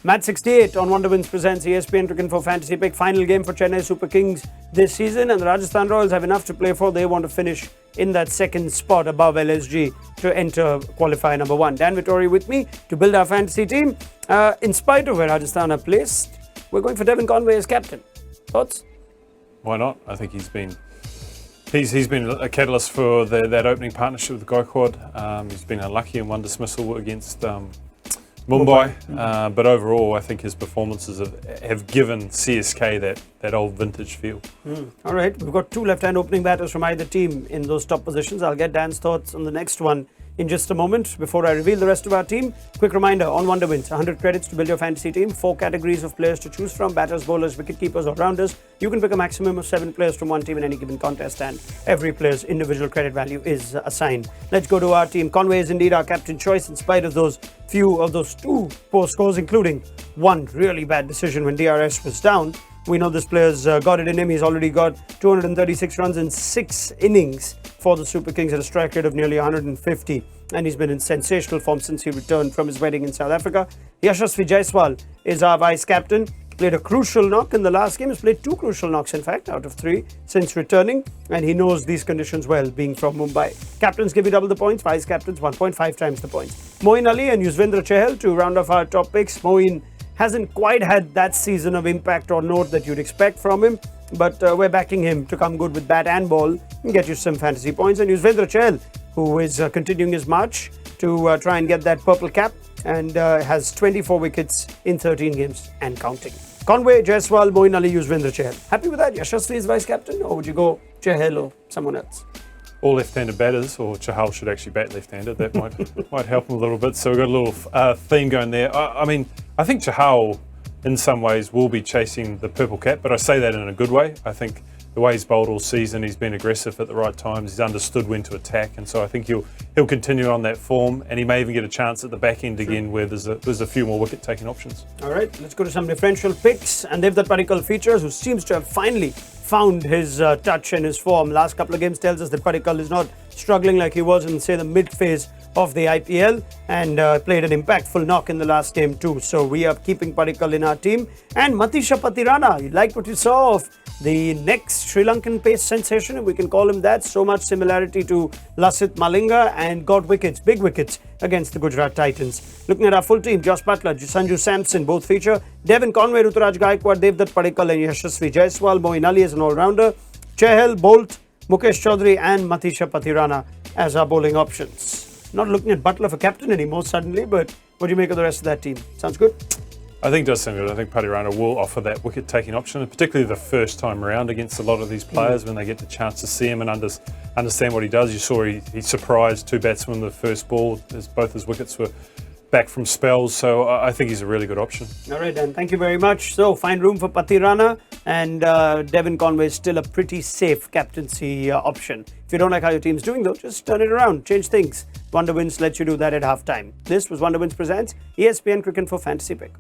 Match 68 on Wonder Wins presents ESPN Cricinfo Fantasy Pick. Final game for Chennai Super Kings this season, and the Rajasthan Royals have enough to play for. They want to finish in that second spot above LSG to enter qualifier number 1. Dan Vettori with me to build our fantasy team. In spite of where Rajasthan are placed, we're going for Devon Conway as captain. Thoughts? Why not? I think he's been a catalyst for that opening partnership with Gaikwad. He's been unlucky in one dismissal against Mumbai, but overall I think his performances have given CSK that old vintage feel. All right, we've got two left-hand opening batters from either team in those top positions. I'll get Dan's thoughts on the next one in just a moment. Before I reveal the rest of our team, quick reminder on Wonder Wins, 100 credits to build your fantasy team, 4 categories of players to choose from: batters, bowlers, wicket keepers or rounders. You can pick a maximum of 7 players from one team in any given contest, and every player's individual credit value is assigned. Let's go to our team. Conway is indeed our captain choice in spite of those two poor scores, including one really bad decision when DRS was down. We know this player's got it in him. He's already got 236 runs in 6 innings for the Super Kings at a strike rate of nearly 150. And he's been in sensational form since he returned from his wedding in South Africa. Yashasvi Jaiswal is our vice-captain. Played a crucial knock in the last game. He's played 2 crucial knocks, in fact, out of 3 since returning. And he knows these conditions well, being from Mumbai. Captains give you double the points. Vice-captains 1.5 times the points. Moeen Ali and Yuzvendra Chahal to round off our top picks. Moeen hasn't quite had that season of impact or note that you'd expect from him, but we're backing him to come good with bat and ball and get you some fantasy points. And Yuzvendra Chahal, who is continuing his march to try and get that purple cap and has 24 wickets in 13 games and counting. Conway, Jaiswal, Moeen Ali, Yuzvendra Chahal. Happy with that? Yashasvi is vice-captain, or would you go Chahal or someone else? All left-handed batters, or Chahal should actually bat left-handed. That might help him a little bit. So we've got a little theme going there. I mean, I think Chahal, in some ways, will be chasing the purple cap, but I say that in a good way. I think the way he's bowled all season, he's been aggressive at the right times. He's understood when to attack, and so I think he'll continue on that form, and he may even get a chance at the back end again, where there's a few more wicket-taking options. All right, let's go to some differential picks, and Devon Padikkal features, who seems to have finally found his touch and his form. Last couple of games tells us that Padikkal is not struggling like he was in, say, the mid-phase of the IPL, and played an impactful knock in the last game too. So we are keeping Padikkal in our team. And Matisha Patirana, you liked what you saw of the next Sri Lankan pace sensation, if we can call him that. So much similarity to Lasith Malinga, and got wickets, big wickets, against the Gujarat Titans. Looking at our full team, Josh Butler, Sanju Samson both feature. Devon Conway, Ruturaj Gaikwad, Devdutt Padikkal and Yashasvi Jaiswal. Moeen Ali as an all-rounder. Chahal, Bolt, Mukesh Chaudhary and Matisha Patirana as our bowling options. Not looking at Butler for captain anymore suddenly, but what do you make of the rest of that team? Sounds good? I think it does sound good. I think Patirana will offer that wicket-taking option, particularly the first time around against a lot of these players when they get the chance to see him and understand what he does. You saw he surprised 2 batsmen the first ball, as both his wickets were back from spells, so I think he's a really good option. All right, Dan, thank you very much. So, find room for Patirana, and Devon Conway is still a pretty safe captaincy option. If you don't like how your team's doing, though, just turn it around, change things. Wonder Wins lets you do that at halftime. This was Wonder Wins Presents ESPN Cricinfo Fantasy Pick.